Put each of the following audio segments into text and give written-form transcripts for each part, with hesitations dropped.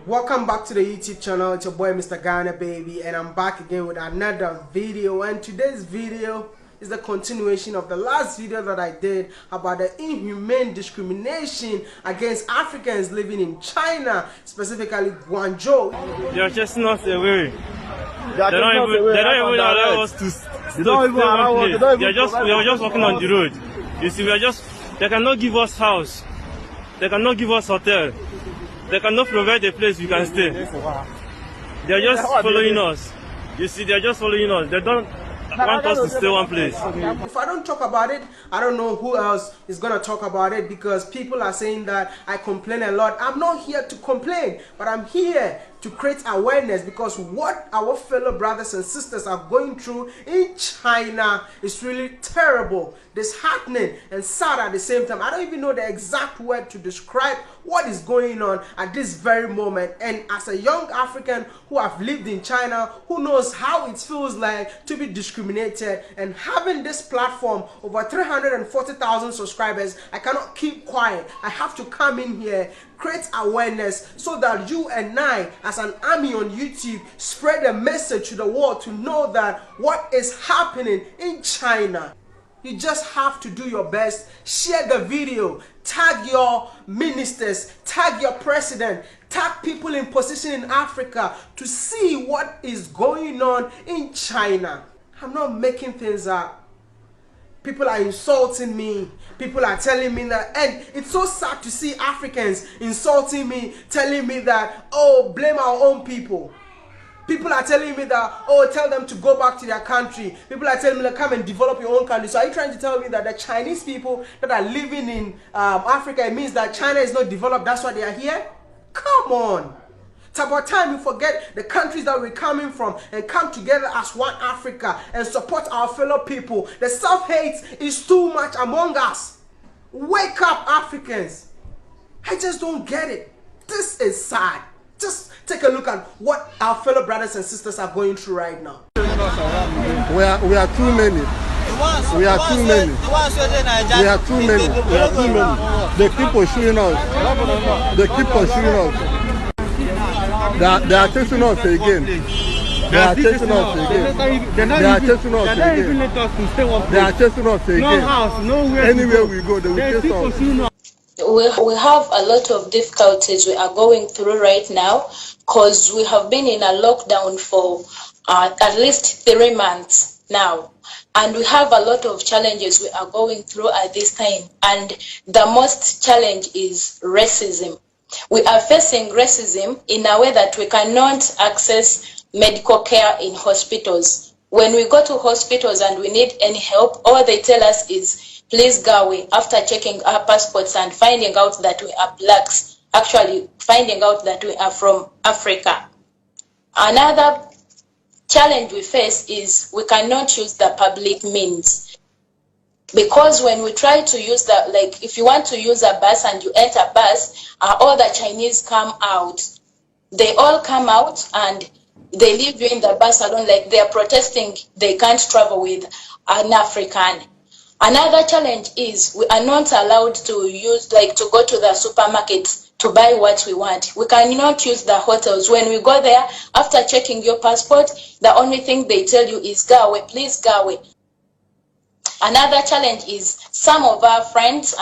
Welcome back to the YouTube channel. It's your boy Mr. Ghana Baby, and I'm back again with another video. And today's video is the continuation of the last video that I did about the inhumane discrimination against Africans living in China, specifically Guangzhou. They are just not away. They don't even allow us to stay one place. We are just walking on the road. You see, they cannot give us house. They cannot give us hotel. They cannot provide a place we can stay. They are just following us. You see, they are just following us. They don't want us to stay one place. If I don't talk about it, I don't know who else is going to talk about it, because people are saying that I complain a lot. I'm not here to complain, but I'm here to create awareness, because what our fellow brothers and sisters are going through in China is really terrible, disheartening, and sad at the same time. I don't even know the exact word to describe what is going on at this very moment. And as a young African who have lived in China, who knows how it feels like to be discriminated, and having this platform, over 340,000 subscribers, I cannot keep quiet. I have to come in here, create awareness, so that you and I, as an army on YouTube, spread a message to the world to know that what is happening in China. You just have to do your best. Share the video, tag your ministers, tag your president, tag people in position in Africa to see what is going on in China. I'm not making things up. People are insulting me. People are telling me that, and it's so sad to see Africans insulting me, telling me that, oh, blame our own people. People are telling me that, oh, tell them to go back to their country. People are telling me to come and develop your own country. So are you trying to tell me that the Chinese people that are living in Africa, it means that China is not developed, that's why they are here? Come on. It's about time we forget the countries that we're coming from and come together as one Africa and support our fellow people. The self-hate is too much among us. Wake up, Africans. I just don't get it. This is sad. Just take a look at what our fellow brothers and sisters are going through right now. We are too many. We are too many. We are too many. We are too many. They keep pursuing us. They keep pursuing us. They are chasing us again. They are chasing us again. They are chasing us again. They are chasing us again. No house, nowhere. Anywhere we go, they will chase us. We have a lot of difficulties we are going through right now, because we have been in a lockdown for at least 3 months now, and we have a lot of challenges we are going through at this time. And the most challenge is racism. We are facing racism in a way that we cannot access medical care in hospitals. When we go to hospitals and we need any help, all they tell us is, please go away, after checking our passports and finding out that we are blacks, actually finding out that we are from Africa. Another challenge we face is we cannot use the public means. Because when we try to use the, like if you want to use a bus and you enter a bus, all the Chinese come out. They all come out and they leave you in the bus alone, like they are protesting they can't travel with an African. Another challenge is we are not allowed to use, like to go to the supermarket to buy what we want. We cannot use the hotels. When we go there, after checking your passport, the only thing they tell you is go away, please go away. Another challenge is some of our friends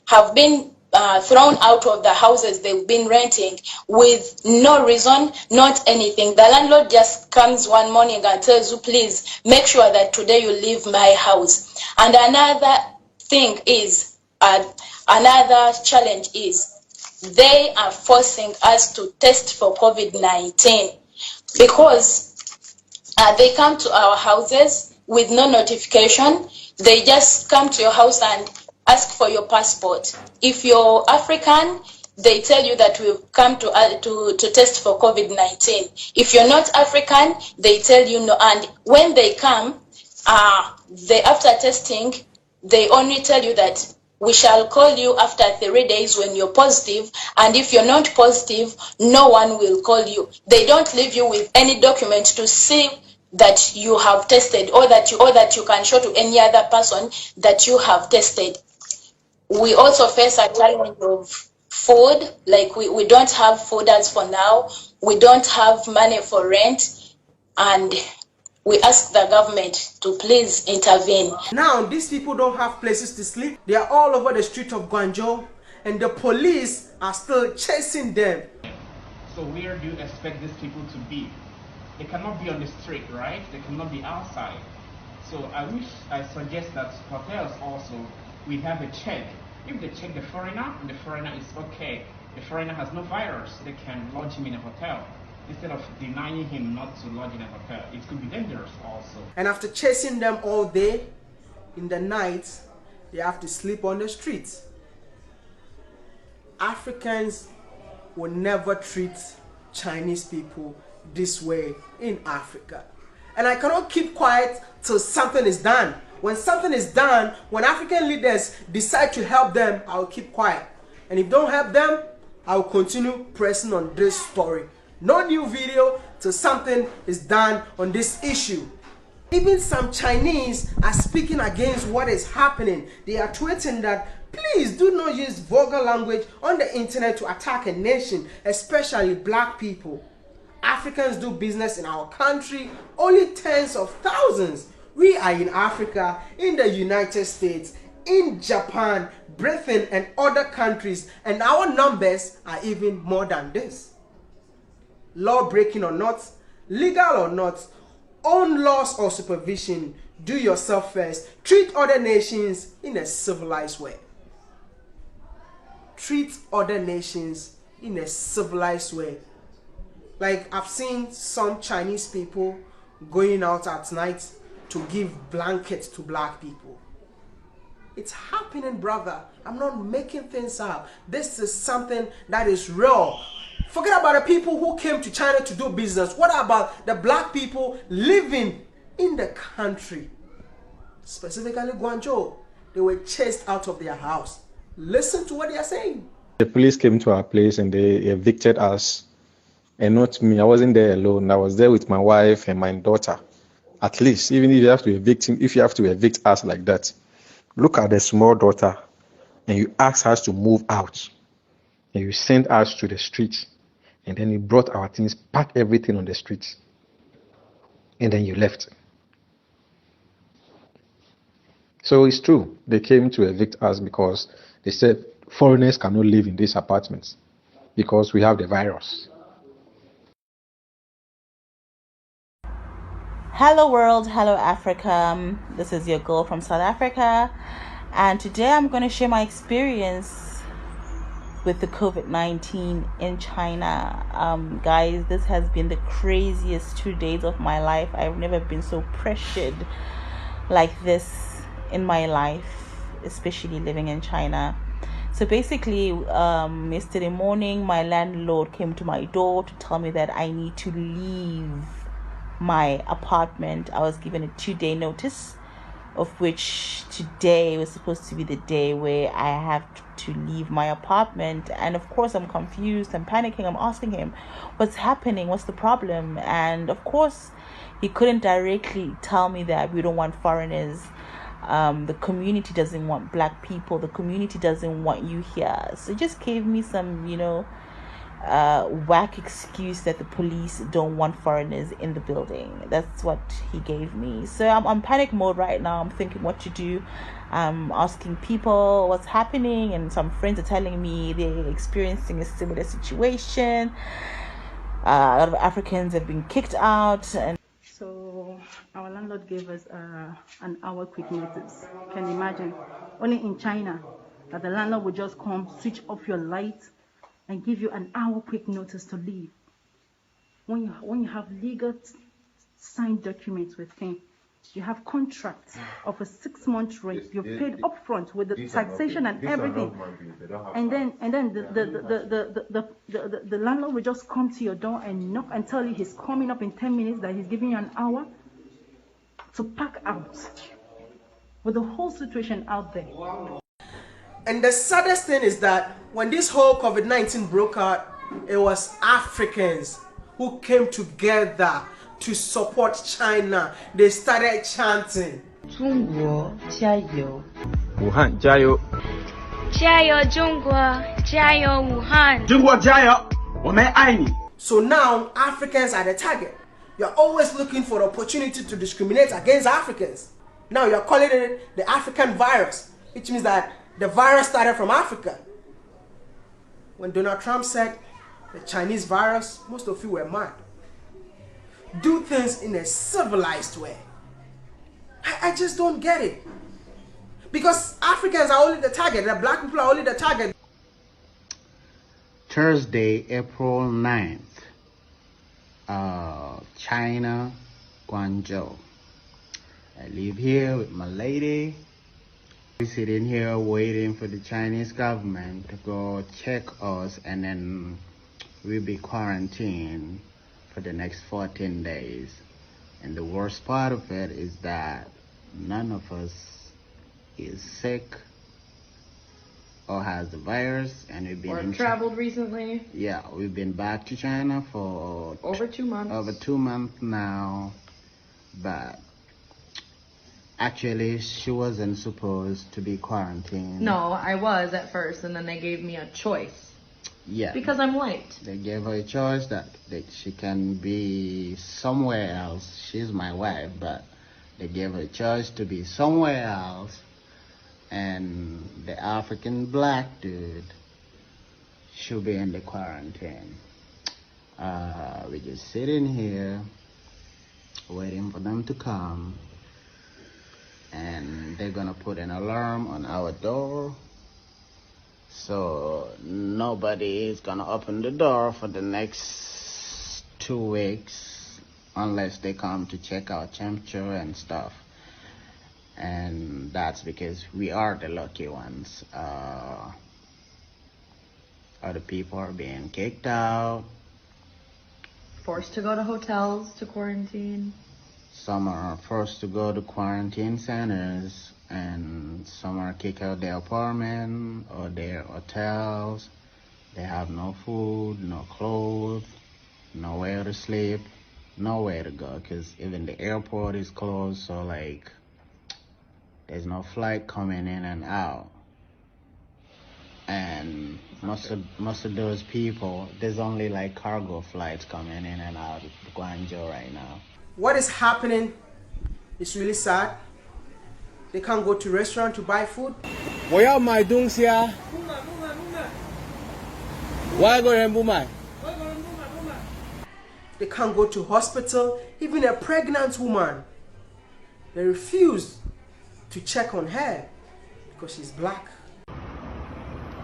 have been thrown out of the houses they've been renting with no reason, not anything. The landlord just comes one morning and tells you, please make sure that today you leave my house. And another thing is, another challenge is, they are forcing us to test for COVID-19, because they come to our houses with no notification. They just come to your house and ask for your passport. If you're African, they tell you that we've come to test for COVID-19. If you're not African, they tell you no. And when they come, after testing, they only tell you that we shall call you after 3 days when you're positive, and if you're not positive, no one will call you. They don't leave you with any document to see that you have tested, or that you can show to any other person that you have tested. We also face a challenge of food, like we don't have food as for now. We don't have money for rent, and we ask the government to please intervene. Now, these people don't have places to sleep. They are all over the street of Guangzhou, and the police are still chasing them. So where do you expect these people to be? They cannot be on the street, right? They cannot be outside. So I suggest that hotels also, we have a check. If they check the foreigner, and the foreigner is okay, the foreigner has no virus, they can lodge him in a hotel. Instead of denying him not to lodge in a hotel. It could be dangerous also. And after chasing them all day, in the night, they have to sleep on the streets. Africans will never treat Chinese people this way in Africa. And I cannot keep quiet till something is done. When something is done, when African leaders decide to help them, I will keep quiet. And if don't help them, I will continue pressing on this story. No new video till something is done on this issue. Even some Chinese are speaking against what is happening. They are tweeting that please do not use vulgar language on the internet to attack a nation, especially black people. Africans do business in our country, only tens of thousands. We are in Africa, in the United States, in Japan, Britain, and other countries, and our numbers are even more than this. Law breaking or not, legal or not, own laws or supervision, do yourself first. Treat other nations in a civilized way. Treat other nations in a civilized way. Like I've seen some Chinese people going out at night to give blankets to black people. It's happening, brother. I'm not making things up. This is something that is real. Forget about the people who came to China to do business. What about the black people living in the country? Specifically Guangzhou. They were chased out of their house. Listen to what they are saying. The police came to our place and they evicted us. And not me. I wasn't there alone. I was there with my wife and my daughter. At least, even if you have to evict us like that, look at the small daughter and you ask us to move out. And you send us to the streets. And then you brought our things, packed everything on the streets. And then you left. So it's true. They came to evict us because they said foreigners cannot live in these apartments because we have the virus. Hello world, hello Africa. This is your girl from South Africa. And today I'm going to share my experience with the COVID-19 in China. Guys, this has been the craziest 2 days of my life. I've never been so pressured like this in my life, especially living in China. So basically, yesterday morning, my landlord came to my door to tell me that I need to leave my apartment. I was given a 2-day notice, of which today was supposed to be the day where I have to leave my apartment. And of course I'm confused, I'm panicking, I'm asking him what's happening, what's the problem. And of course he couldn't directly tell me that we don't want foreigners. The community doesn't want black people, the community doesn't want you here. So he just gave me some whack excuse that the police don't want foreigners in the building. That's what he gave me. So I'm on panic mode right now. I'm thinking what to do. I'm asking people what's happening, and some friends are telling me they're experiencing a similar situation. A lot of Africans have been kicked out. And so our landlord gave us an hour quick notice. Can you imagine? Only in China that the landlord would just come, switch off your light, and give you an hour quick notice to leave. When you have legal signed documents with him, you have contracts of a 6-month rent. You've paid upfront with the taxation and everything. And then the landlord will just come to your door and knock and tell you he's coming up in 10 minutes, that he's giving you an hour to pack out. With the whole situation out there. And the saddest thing is that when this whole COVID-19 broke out, it was Africans who came together to support China. They started chanting, 中国加油 Wuhan 加油 So now Africans are the target. You're always looking for the opportunity to discriminate against Africans. Now you're calling it the African virus, which means that the virus started from Africa. When Donald Trump said the Chinese virus, most of you were mad. Do things in a civilized way. I just don't get it. Because Africans are only the target, the black people are only the target. Thursday, April 9th, China, Guangzhou. I live here with my lady. We're sitting here waiting for the Chinese government to go check us, and then we'll be quarantined for the next 14 days. And the worst part of it is that none of us is sick or has the virus, and we've been traveled recently. Yeah, we've been back to China for over 2 months. Over 2 months now, but actually she wasn't supposed to be quarantined. No, I was at first, and then they gave me a choice. Yeah. Because I'm white. They gave her a choice that she can be somewhere else. She's my wife, but they gave her a choice to be somewhere else. And the African black dude should be in the quarantine. We're just sitting here waiting for them to come, and they're gonna put an alarm on our door, so nobody is gonna open the door for the next 2 weeks unless they come to check our temperature and stuff. And that's because we are the lucky ones. Other people are being kicked out, forced to go to hotels to quarantine. Some are forced to go to quarantine centers, and some are kicked out their apartment or their hotels. They have no food, no clothes, nowhere to sleep, nowhere to go, because even the airport is closed, so like there's no flight coming in and out. And most of those people, there's only like cargo flights coming in and out of Guangzhou right now. What is happening is really sad. They can't go to restaurant to buy food. 我要买东西啊！外国人不买。 They can't go to hospital. Even a pregnant woman, they refuse to check on her because she's black.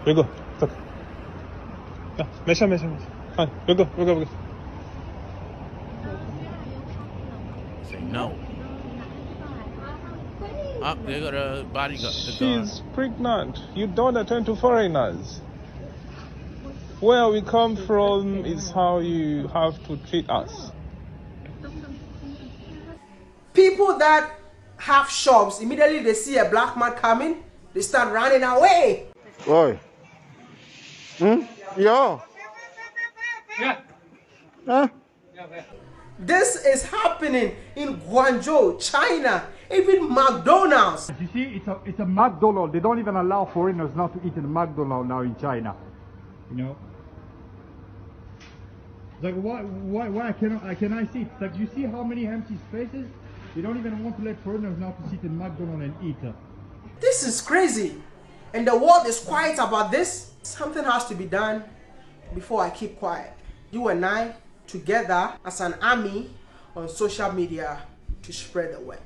You go. Look. Yeah, measure. Fine. You go. Say no. Oh, they got a bodyguard. She's pregnant. You don't attend to foreigners. Where we come from is how you have to treat us. People that have shops, immediately they see a black man coming, they start running away. Oi. Yo. Yeah. Huh? This is happening in Guangzhou, China, even McDonald's. You see, it's a McDonald's. They don't even allow foreigners not to eat in McDonald's now in China. You know? Like why can I sit? It's like, you see how many empty spaces? They don't even want to let foreigners now to sit in McDonald's and eat. This is crazy. And the world is quiet about this. Something has to be done before I keep quiet. You and I together as an army on social media to spread the word.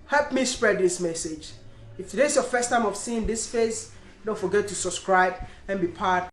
Help me spread this message. If today's your first time of seeing this face, don't forget to subscribe and be part